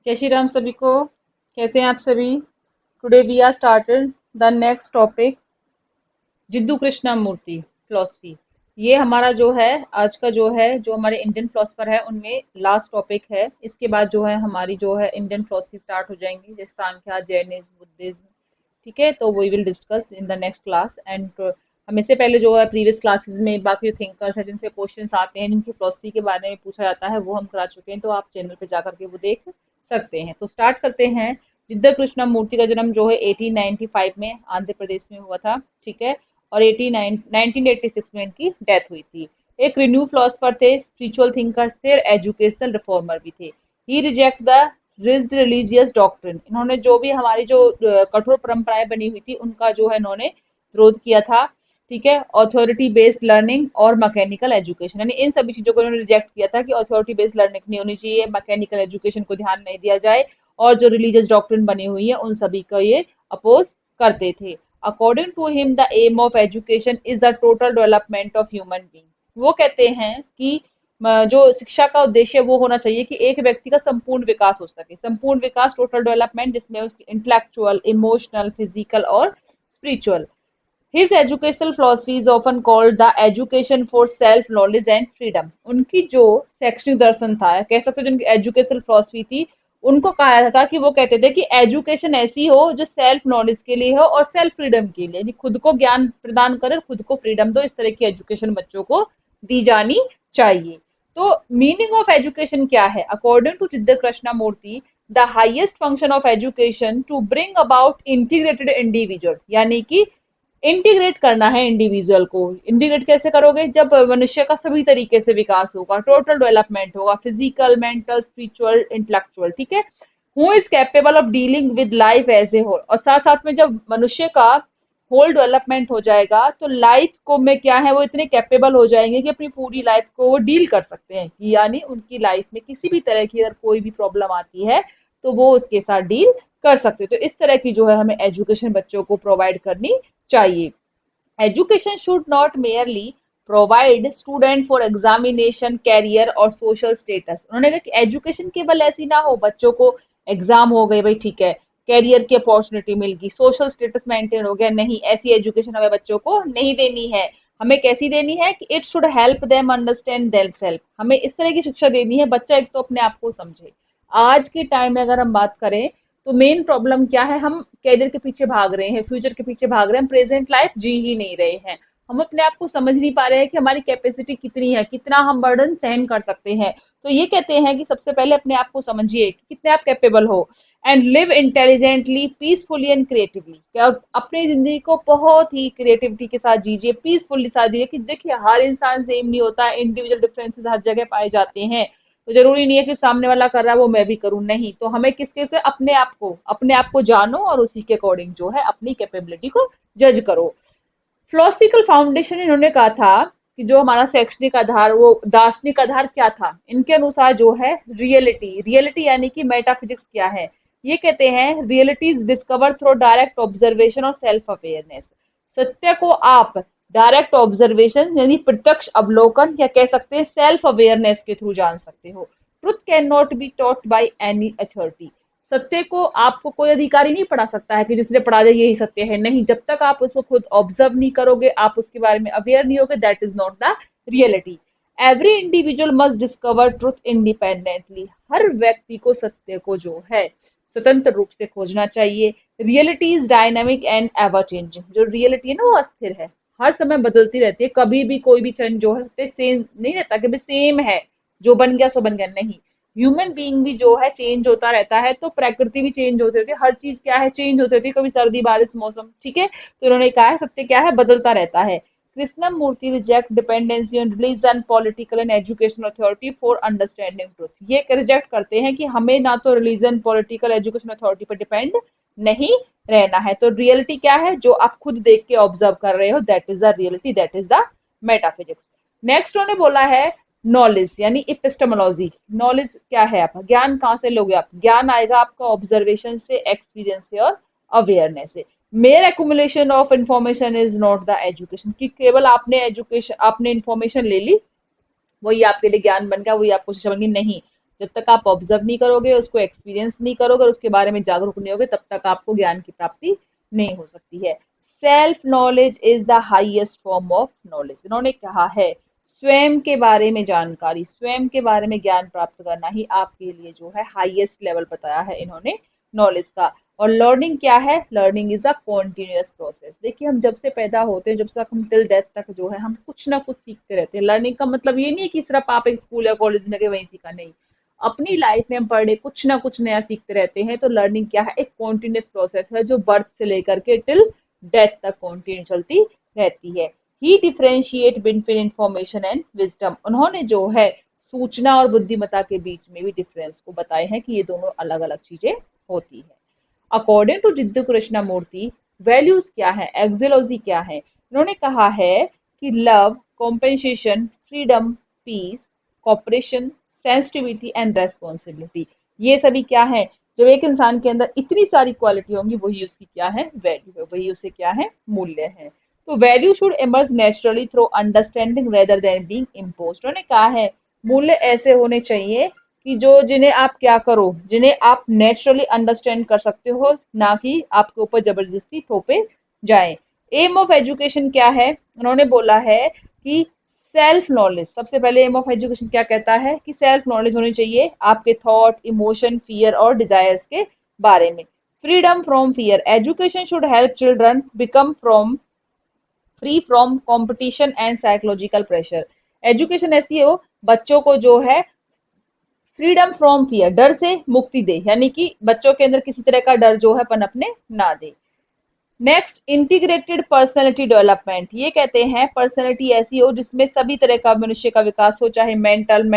जय श्री राम सभी को। कैसे हैं आप सभी? Today we are started the next topic, Jiddu Krishna Murti philosophy. ये हमारा जो है आज का जो हमारे इंडियन फिलोसफर है उनमें लास्ट टॉपिक है। इसके बाद जो है हमारी जो है इंडियन फिलोसफी स्टार्ट हो जाएंगी, जैसे सांख्या, जैनिज्म, बुद्धिज्म। ठीक है, तो we will discuss in the next class. And हम इससे पहले जो है प्रीवियस क्लासेस में बाकी थिंकर्स हैं जिनसे क्वेश्चंस आते हैं, जिनकी फिलोसफी के बारे में पूछा जाता है, वो हम करा चुके हैं, तो आप चैनल पे जाकर के वो देख सकते हैं। तो स्टार्ट करते हैं। जिद्दर कृष्णा मूर्ति का जन्म जो है 1895 में आंध्र प्रदेश में हुआ था। ठीक है, और 1986 में इनकी डेथ हुई थी। एक रिन्यू फिलोसफर थे, स्पिरिचुअल थिंकर्स थे, एजुकेशनल रिफॉर्मर भी थे। He reject the rigid religious doctrine. इन्होंने जो भी हमारी जो कठोर परंपराएं बनी हुई थी उनका जो है इन्होंने विरोध किया था। ठीक है, अथॉरिटी बेस्ड लर्निंग और मैकेनिकल एजुकेशन, यानी इन सभी चीजों को इन्होंने रिजेक्ट किया था कि अथॉरिटी बेस्ड लर्निंग नहीं होनी चाहिए, मैकेनिकल एजुकेशन को ध्यान नहीं दिया जाए, और जो रिलीजियस डॉक्ट्रिन बनी हुई है उन सभी का ये अपोज करते थे। According to him the aim of education is the total development of human being. वो कहते हैं कि जो शिक्षा का उद्देश्य वो होना चाहिए कि एक व्यक्ति का संपूर्ण विकास हो सके। संपूर्ण विकास, टोटल डेवलपमेंट, जिसमें उसकी इंटेलेक्चुअल, इमोशनल, फिजिकल और spiritual. His educational philosophy is often called the education for self knowledge and freedom. उनकी जो शैक्षणिक दर्शन था, कह सकते हो जिनकी एजुकेशनल फिलोसफी थी, उनको कहा जाता था कि वो कहते थे कि एजुकेशन ऐसी हो जो सेल्फ नॉलेज के लिए हो और सेल्फ फ्रीडम के लिए, यानी खुद को ज्ञान प्रदान करे, खुद को फ्रीडम दो। इस तरह की एजुकेशन बच्चों को दी जानी चाहिए। तो मीनिंग ऑफ एजुकेशन क्या है? According to Siddh Krishna Murti, the highest function of education to bring about integrated individual, यानी कि इंटीग्रेट करना है इंडिविजुअल को। इंटीग्रेट कैसे करोगे? जब मनुष्य का सभी तरीके से विकास होगा, टोटल डेवलपमेंट होगा, फिजिकल, मेंटल, स्पिरिचुअल, इंटेलेक्चुअल। ठीक है, who is capable of dealing with life as a whole. और साथ साथ में जब मनुष्य का होल डेवलपमेंट हो जाएगा तो लाइफ को में क्या है, वो इतने कैपेबल हो जाएंगे कि अपनी पूरी लाइफ को वो डील कर सकते हैं, कि यानी उनकी लाइफ में किसी भी तरह की अगर कोई भी प्रॉब्लम आती है तो वो उसके साथ डील कर सकते हैं। तो इस तरह की जो है हमें एजुकेशन बच्चों को प्रोवाइड करनी चाहिए। Education should not merely provide student for examination, career और social status। उन्होंने कहा कि एजुकेशन केवल ऐसी ना हो, बच्चों को एग्जाम हो गए भाई, ठीक है, कैरियर की अपॉर्चुनिटी मिल गई, सोशल स्टेटस मेंटेन हो गया, नहीं, ऐसी एजुकेशन हमें बच्चों को नहीं देनी है। हमें कैसी देनी है कि it should help them understand themselves. हमें इस तरह की शिक्षा देनी है, बच्चा एक तो अपने आप को समझे। आज के टाइम में अगर हम बात करें तो मेन प्रॉब्लम क्या है, हम कैरियर के पीछे भाग रहे हैं, फ्यूचर के पीछे भाग रहे हैं, हम प्रेजेंट लाइफ जी ही नहीं रहे हैं। हम अपने आप को समझ नहीं पा रहे हैं कि हमारी कैपेसिटी कितनी है, कितना हम बर्डन सहन कर सकते हैं। तो ये कहते हैं कि सबसे पहले अपने आप को समझिए कि कितने आप कैपेबल हो। And live intelligently, peacefully and creatively. क्या अपनी जिंदगी को बहुत ही क्रिएटिविटी के साथ जीजिए, पीसफुली साथ जीजिए। कि देखिए, हर इंसान सेम नहीं होता, इंडिविजुअल डिफरेंसेस हर जगह पाए जाते हैं। तो जरूरी नहीं है कि सामने वाला कर रहा है वो मैं भी करूं, नहीं। तो हमें किसके से अपने आप को जानो और उसी के अकॉर्डिंग जो है अपनी कैपेबिलिटी को जज करो। फिलोसफिकल फाउंडेशन इन्होंने कहा था कि जो हमारा शैक्षणिक आधार, वो दार्शनिक आधार क्या था इनके अनुसार, जो है रियलिटी। रियलिटी यानी कि मेटाफिजिक्स क्या है? ये कहते हैं reality is discover through direct observation और सेल्फ अवेयरनेस। सत्य को आप डायरेक्ट ऑब्जर्वेशन यानी प्रत्यक्ष अवलोकन, या कह सकते हैं सेल्फ अवेयरनेस के थ्रू जान सकते हो। Truth can not be taught by any authority. सत्य को आपको कोई अधिकारी नहीं पढ़ा सकता है कि जिसने पढ़ा जाए यही सत्य है, नहीं। जब तक आप उसको खुद ऑब्जर्व नहीं करोगे, आप उसके बारे में अवेयर नहीं होगे, that is not the reality. Every individual must discover truth independently. हर व्यक्ति को सत्य को जो है स्वतंत्र रूप से खोजना चाहिए। Reality is dynamic and ever changing. जो रियलिटी है ना वो अस्थिर है, हर समय बदलती रहती है। कभी भी कोई भी क्षण जो है सेम नहीं रहता कि सेम है, जो बन गया सो बन गया, नहीं। ह्यूमन बीइंग भी जो है चेंज होता रहता है, तो प्रकृति भी चेंज होती रहती है, हर चीज क्या है, चेंज होती रहती है, कभी सर्दी, बारिश, मौसम। ठीक है, तो उन्होंने कहा है सत्य क्या है, बदलता रहता है। Krishnam Murti reject dependency on religion, political and education authority for understanding truth. ये रिजेक्ट करते हैं कि हमें ना तो रिलीजन, पॉलिटिकल, एजुकेशन अथॉरिटी पर डिपेंड नहीं रहना है। तो रियलिटी क्या है? जो आप खुद देख के ऑब्जर्व कर रहे हो, that is the reality, that is the metaphysics. Next उन्होंने बोला है नॉलेज यानी इपिस्टेमोलॉजी। नॉलेज क्या है? आप ज्ञान कहाँ से लोगे? आप ज्ञान आएगा आपका ऑब्जर्वेशन से, एक्सपीरियंस से और अवेयरनेस से। Mayor accumulation of information is not the education. कि केवल आपने इंफॉर्मेशन ले ली, वही आपके लिए ज्ञान बन गया, वही आपको शिक्षा बन गई, नहीं। जब तक आप ऑब्जर्व नहीं करोगे, उसको एक्सपीरियंस नहीं करोगे, उसके बारे में जागरूक नहीं होगे, तब तक आपको ज्ञान की प्राप्ति नहीं हो सकती है। Self knowledge is the highest form of knowledge. इन्होंने कहा है स्वयं के बारे में जानकारी, स्वयं के बारे में ज्ञान प्राप्त करना ही आपके लिए जो है हाईएस्ट लेवल बताया है इन्होंने नॉलेज का। और लर्निंग क्या है? Learning is a continuous process. देखिए हम जब से पैदा होते हैं, जब तक हम टिल डेथ तक जो है हम कुछ ना कुछ सीखते रहते हैं। लर्निंग का मतलब ये नहीं है कि सिर्फ आप एक स्कूल या कॉलेज में गए वहीं सीखा, नहीं। अपनी लाइफ में हम पर डे कुछ ना कुछ नया सीखते रहते हैं। तो लर्निंग क्या है? एक कॉन्टिन्यूअस प्रोसेस है जो बर्थ से लेकर के टिल डेथ तक कॉन्टिन्यू चलती रहती है। He differentiate between information and wisdom. उन्होंने जो है सूचना और बुद्धिमत्ता के बीच में भी डिफरेंस को बताए हैं कि ये दोनों अलग अलग चीजें होती है। According to Jiddu Krishnamurti, values क्या है, एक्सियोलॉजी क्या है? उन्होंने कहा है कि love, compensation, freedom, peace, cooperation, sensitivity and responsibility, ये सभी क्या है? जब एक इंसान के अंदर इतनी सारी क्वालिटी होंगी, वही उसकी क्या है? वैल्यू है, वही उसे क्या है? मूल्य है। तो value should emerge naturally through understanding rather than being imposed. उन्होंने कहा है मूल्य ऐसे होने चाहिए कि जो जिन्हें आप क्या करो, जिन्हें आप नेचुरली अंडरस्टैंड कर सकते हो, ना कि आपके ऊपर जबरदस्ती थोपे जाए। एम ऑफ एजुकेशन क्या है? उन्होंने बोला है कि सेल्फ नॉलेज। सबसे पहले एम ऑफ एजुकेशन क्या कहता है कि सेल्फ नॉलेज होनी चाहिए आपके थॉट, इमोशन, फियर और डिजायर्स के बारे में। Freedom from fear. Education should help children become free from competition and psychological pressure. Education ऐसी हो बच्चों को जो है फ्रीडम फ्रॉम फियर, डर से मुक्ति दे, यानी कि बच्चों के अंदर किसी तरह का डर जो है पनपने ना दे। Next, integrated personality development. ये कहते हैं पर्सनैलिटी ऐसी हो जिसमें सभी तरह का मनुष्य का विकास हो, चाहे मेंटल,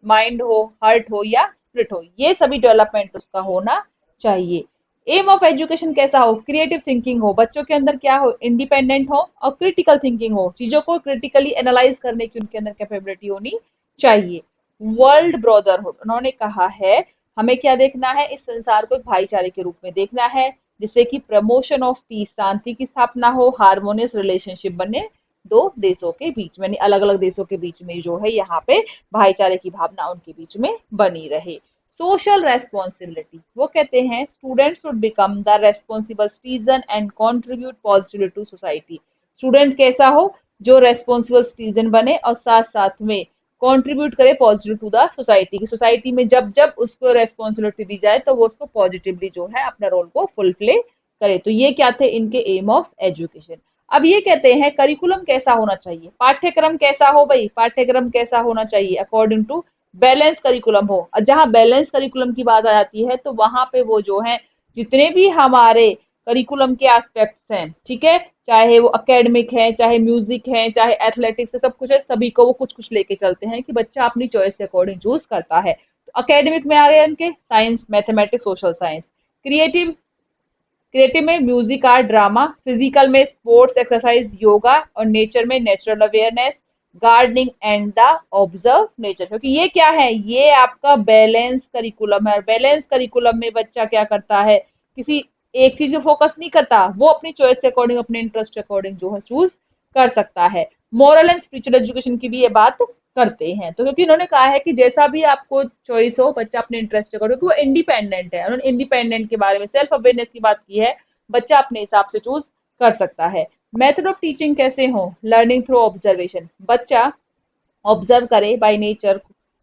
माइंड हो, हार्ट हो या स्पिरिट हो, ये सभी डेवलपमेंट उसका होना चाहिए। एम ऑफ एजुकेशन कैसा हो? क्रिएटिव थिंकिंग हो, बच्चों के अंदर क्या हो? इंडिपेंडेंट हो और क्रिटिकल थिंकिंग हो, चीजों को क्रिटिकली एनालाइज करने की उनके अंदर कैपेबिलिटी होनी चाहिए। World brotherhood. उन्होंने कहा है हमें क्या देखना है? इस संसार को एक भाईचारे के रूप में देखना है, जिससे कि प्रमोशन ऑफ पीस, शांति की स्थापना हो, हार्मोनियस रिलेशनशिप बने दो देशों के बीच में, अलग अलग देशों के बीच में जो है यहाँ पे भाईचारे की भावना उनके बीच में बनी रहे। Social responsibility. वो कहते हैं students should become the responsible citizen and contribute positively to society. Student कैसा हो? जो रेस्पॉन्सिबल सिटीजन बने और साथ साथ में कंट्रीब्यूट करे पॉजिटिव टू द सोसाइटी की। सोसाइटी में जब जब उसको रेस्पॉन्सिबिलिटी दी जाए तो वो उसको पॉजिटिवली जो है अपना रोल को फुलफिल करे। तो ये क्या थे इनके एम ऑफ एजुकेशन। अब ये कहते हैं करिकुलम कैसा होना चाहिए, पाठ्यक्रम कैसा हो भाई, पाठ्यक्रम कैसा होना चाहिए? अकॉर्डिंग टू बैलेंस करिकुलम हो। और जहां बैलेंस करिकुलम की बात आ जाती है तो वहां पे वो जो है जितने भी हमारे करिकुलम के एस्पेक्ट्स हैं, ठीक है, चाहे वो एकेडमिक है, चाहे म्यूजिक है, चाहे एथलेटिक्स है, सब कुछ है, सभी को वो कुछ कुछ लेके चलते हैं कि बच्चा अपनी चॉइस के अकॉर्डिंग चूज करता है। तो एकेडमिक में आ गए उनके science, mathematics, social science. Creative, creative में म्यूजिक, आर्ट, ड्रामा। फिजिकल में स्पोर्ट्स, एक्सरसाइज, योगा। और नेचर में natural awareness, gardening and the observe nature. क्योंकि ये क्या है? ये आपका बैलेंस करिकुलम है। बैलेंस करिकुलम में बच्चा क्या करता है? किसी एक चीज में फोकस नहीं करता, वो अपनी चॉइस के अकॉर्डिंग, अपने इंटरेस्ट के अकॉर्डिंग जो है चूज कर सकता है। मॉरल एंड स्पिरिचुअल एजुकेशन की भी ये बात करते हैं। तो क्योंकि उन्होंने कहा है कि जैसा भी आपको चॉइस हो, बच्चा अपने इंटरेस्ट के अकॉर्डिंग, वो इंडिपेंडेंट है। उन्होंने इंडिपेंडेंट के बारे में, सेल्फ अवेयरनेस की बात की है, बच्चा अपने हिसाब से चूज कर सकता है। मेथड ऑफ टीचिंग कैसे हो? Learning through observation. बच्चा ऑब्जर्व करे बाय नेचर,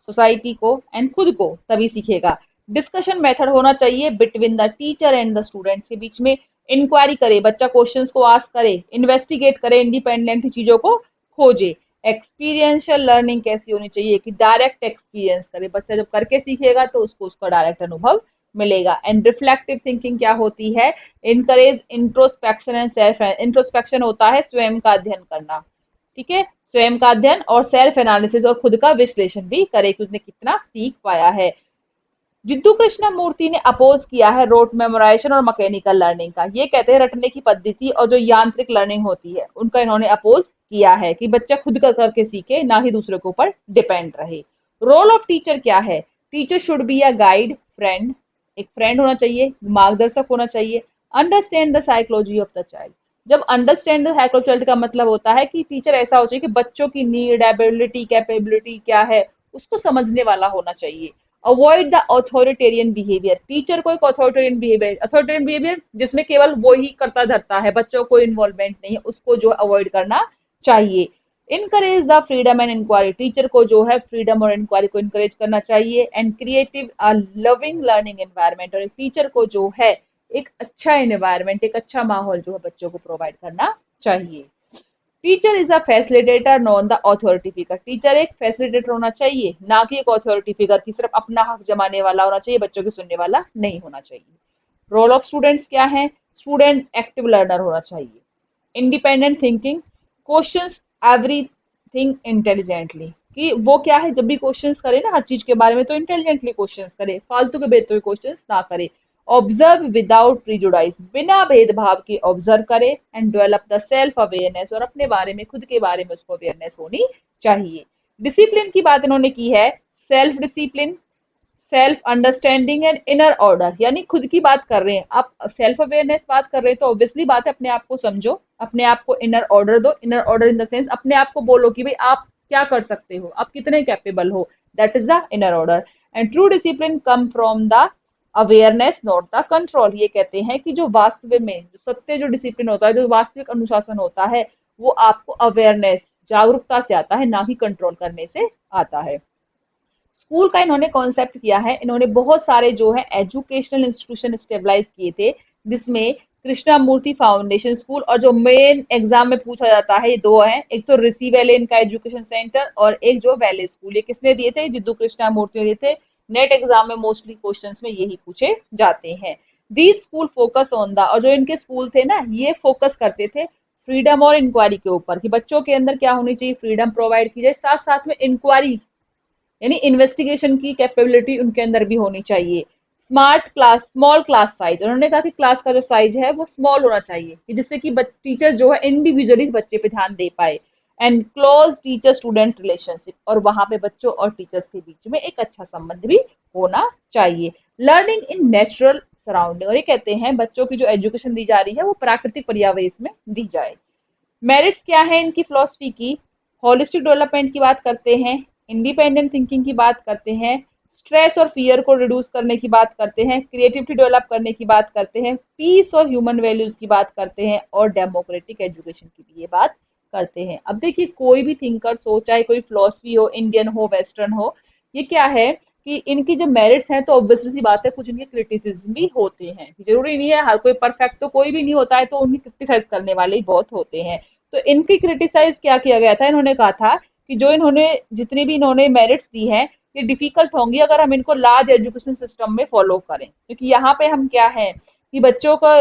सोसाइटी को एंड खुद को, तभी सीखेगा। डिस्कशन मेथड होना चाहिए between the teacher and the students के बीच में। इंक्वायरी करे, बच्चा क्वेश्चंस को आस्क करे, इन्वेस्टिगेट करे, इंडिपेंडेंट चीजों को खोजे। एक्सपीरियंशियल लर्निंग कैसी होनी चाहिए कि डायरेक्ट एक्सपीरियंस करे, बच्चा जब करके सीखेगा तो उसको उसका डायरेक्ट अनुभव मिलेगा। एंड रिफ्लेक्टिव थिंकिंग क्या होती है? Encourage introspection and self. Introspection होता है स्वयं का अध्ययन करना, ठीक है, स्वयं का अध्ययन और सेल्फ एनालिसिस, और खुद का विश्लेषण भी करे कि उसने कितना सीख पाया है। जिद्दू कृष्णमूर्ति ने अपोज किया है रोट मेमोराइजेशन और मैकेनिकल लर्निंग का। ये कहते हैं रटने की पद्धति और जो यांत्रिक लर्निंग होती है उनका इन्होंने अपोज किया है कि बच्चा खुद कर करके सीखे, ना ही दूसरे के ऊपर डिपेंड रहे। रोल ऑफ टीचर क्या है? Teacher should be a guide, friend, एक फ्रेंड होना चाहिए, मार्गदर्शक होना चाहिए। Understand the psychology of the child. जब अंडरस्टैंड द साइकोलॉजी का मतलब होता है कि टीचर ऐसा हो चाहिए कि बच्चों की नीड, एबिलिटी, कैपेबिलिटी क्या है उसको समझने वाला होना चाहिए। Avoid the authoritarian behaviour, teacher को एक अथॉरिटेरियन बिहेवियर जिसमें केवल वो ही करता धरता है, बच्चों को इन्वॉल्वमेंट नहीं है, उसको जो अवॉइड करना चाहिए। Encourage the freedom and inquiry, teacher को जो है फ्रीडम और इंक्वायरी को इनकरेज करना चाहिए। And creative a loving learning environment, और टीचर को जो है एक अच्छा एनवायरनमेंट, एक अच्छा माहौल जो है बच्चों को प्रोवाइड करना चाहिए। Teacher is a facilitator known the authority figure, teacher एक फैसिलिटेटर होना चाहिए, ना कि एक अथॉरिटी फिगर की सिर्फ अपना हक जमाने वाला होना चाहिए, बच्चों की सुनने वाला नहीं होना चाहिए। रोल ऑफ स्टूडेंट्स क्या है? स्टूडेंट एक्टिव लर्नर होना चाहिए, independent thinking, questions everything intelligently, कि वो क्या है, जब भी क्वेश्चंस करे ना हर चीज के बारे में तो इंटेलिजेंटली क्वेश्चंस करे, फालतू के बेतुके क्वेश्चंस ना करे। ऑब्जर्व विदाउट प्रीजुडाइज, बिना भेदभाव के ऑब्जर्व करे। And develop the self awareness, और अपने बारे में, खुद के बारे में उसको अवेयरनेस होनी चाहिए। डिसिप्लिन की बात इन्होंने की है, self discipline, self understanding and inner order, यानी खुद की बात कर रहे हैं आप, सेल्फ अवेयरनेस बात कर रहे हैं तो ऑब्वियसली बात है अपने आप को समझो, अपने आप को इनर ऑर्डर दो। Inner order in the sense अपने आप को बोलो कि भाई आप क्या कर सकते हो, आप कितने कैपेबल हो, that is the inner order. And true discipline come from the awareness not the control, ये कहते हैं कि जो वास्तव में जो सत्य जो डिसिप्लिन होता है, जो वास्तविक अनुशासन होता है, वो आपको अवेयरनेस, जागरूकता से आता है, ना ही कंट्रोल करने से आता है। स्कूल का इन्होंने कॉन्सेप्ट किया है, इन्होंने बहुत सारे जो है एजुकेशनल इंस्टीट्यूशन स्टेबलाइज किए थे, जिसमें कृष्णा मूर्ति फाउंडेशन स्कूल, और जो मेन एग्जाम में पूछा जाता है ये दो है, एक तो ऋषि वैले इनका एजुकेशन सेंटर, और एक जो वैले स्कूल, ये किसने दिए थे? जिद्दू कृष्णा मूर्ति ने दिए थे। नेट एग्जाम में मोस्टली क्वेश्चंस में यही पूछे जाते हैं। These school focus on the, और जो इनके स्कूल थे ना ये फोकस करते थे फ्रीडम और इंक्वायरी के ऊपर, कि बच्चों के अंदर क्या होनी चाहिए, फ्रीडम प्रोवाइड की जाए, साथ साथ में इंक्वायरी यानी इन्वेस्टिगेशन की कैपेबिलिटी उनके अंदर भी होनी चाहिए। Smart class, small class size, उन्होंने कहा कि क्लास का जो साइज है वो स्मॉल होना चाहिए, कि जिससे कि टीचर जो है इंडिविजुअली बच्चे पे ध्यान दे पाए। And close teacher student relationship, और वहां पे बच्चों और टीचर्स के बीच में एक अच्छा संबंध भी होना चाहिए। लर्निंग इन नेचुरल सराउंडिंग, और ये कहते हैं बच्चों की जो एजुकेशन दी जा रही है वो प्राकृतिक पर्यावरण में दी जाए। मेरिट्स क्या है इनकी फिलोसफी की? होलिस्टिक डेवलपमेंट की बात करते हैं, इंडिपेंडेंट थिंकिंग की बात करते हैं, स्ट्रेस और फियर को रिड्यूस करने की बात करते हैं, क्रिएटिविटी डेवलप करने की बात करते हैं, पीस और ह्यूमन वैल्यूज की बात करते हैं, और डेमोक्रेटिक एजुकेशन की भी ये बात करते हैं। अब देखिए कोई भी थिंकर्स हो, चाहे कोई फिलोसफी हो, इंडियन हो, वेस्टर्न हो, ये क्या है कि इनकी जो मेरिट्स हैं तो ऑब्वियसली सी बात है कुछ इनके क्रिटिसिज्म भी होते हैं, जरूरी नहीं है हर कोई परफेक्ट, तो कोई भी नहीं होता है, तो उन्हें क्रिटिसाइज करने वाले ही बहुत होते हैं। तो इनकी क्रिटिसाइज क्या किया गया था, इन्होंने कहा था कि जो इन्होंने जितनी भी इन्होंने मेरिट्स दी है ये डिफिकल्ट होंगी अगर हम इनको लार्ज एजुकेशन सिस्टम में फॉलो करें, क्योंकि यहाँ पे हम क्या है कि बच्चों को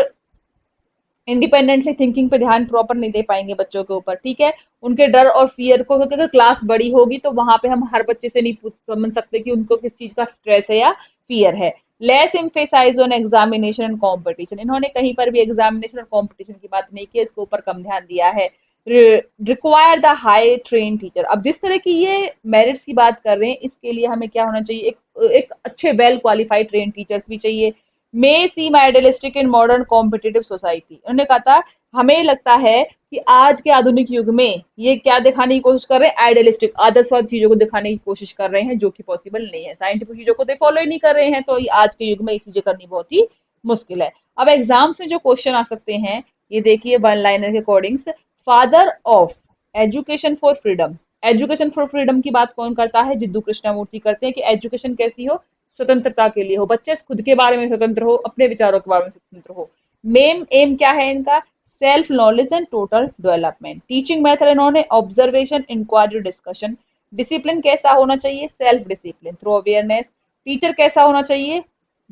इंडिपेंडेंटली थिंकिंग पे ध्यान प्रॉपर नहीं दे पाएंगे बच्चों के ऊपर, ठीक है, उनके डर और फियर को, क्योंकि अगर क्लास बड़ी होगी तो वहां पे हम हर बच्चे से नहीं पूछ समझ सकते कि उनको किस चीज का स्ट्रेस है या फियर है। Less emphasise on examination and competition, इन्होंने कहीं पर भी एग्जामिनेशन और कॉम्पिटिशन की बात नहीं की, इसके ऊपर कम ध्यान दिया है। Require the high train teacher, अब जिस तरह की ये मेरिट्स की बात कर रहे हैं इसके लिए हमें क्या होना चाहिए, एक अच्छे वेल क्वालिफाइड ट्रेन टीचर्स भी चाहिए। May seem idealistic in modern competitive society, उन्होंने कहा था हमें लगता है कि आज के आधुनिक युग में ये क्या दिखाने की कोशिश कर रहे हैं, आइडियलिस्टिक आदर्शवाद चीजों को दिखाने की कोशिश कर रहे हैं, जो कि पॉसिबल नहीं है, साइंटिफिक चीजों को तो फॉलो ही नहीं कर रहे हैं, तो आज के युग में ये चीजें करनी बहुत ही मुश्किल है। अब एग्जाम्स में जो क्वेश्चन आ सकते हैं, ये देखिए वन लाइनर के according, father of education for freedom, education for freedom की बात कौन करता है? जिद्दू कृष्णमूर्ति करते हैं कि एजुकेशन कैसी हो, स्वतंत्रता के लिए हो, बच्चे खुद के बारे में स्वतंत्र हो, अपने विचारों के बारे में स्वतंत्र हो। मेन एम क्या है इनका? Self knowledge and total development. Teaching method इन्होंने ऑब्जर्वेशन, इंक्वायरी, डिस्कशन। डिसिप्लिन कैसा होना चाहिए? Self discipline through awareness. Teacher कैसा होना चाहिए?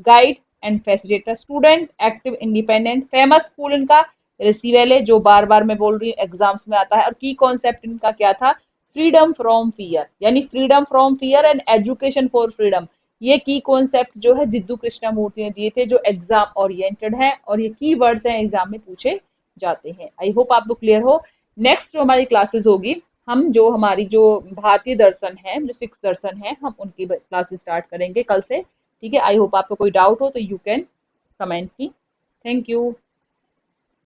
Guide and facilitator. Student active independent. Famous school इनका ऋषि वैले, जो बार बार मैं बोल रही हूँ एग्जाम्स में आता है, और की कॉन्सेप्ट इनका क्या था? फ्रीडम फ्रॉम फियर, यानी freedom from fear and education for freedom. ये की कॉन्सेप्ट जो है जिद्दू कृष्णमूर्ति ने दिए थे, जो एग्जाम ओरिएंटेड है, और ये की वर्ड्स हैं एग्जाम में पूछे जाते हैं। आई होप आपको क्लियर हो। नेक्स्ट जो हमारी क्लासेस होगी, हम जो हमारी जो भारतीय दर्शन है, जो 6 दर्शन है, हम उनकी क्लासेस स्टार्ट करेंगे कल से, ठीक है। आई होप आपको कोई डाउट हो तो you can comment me. Thank you.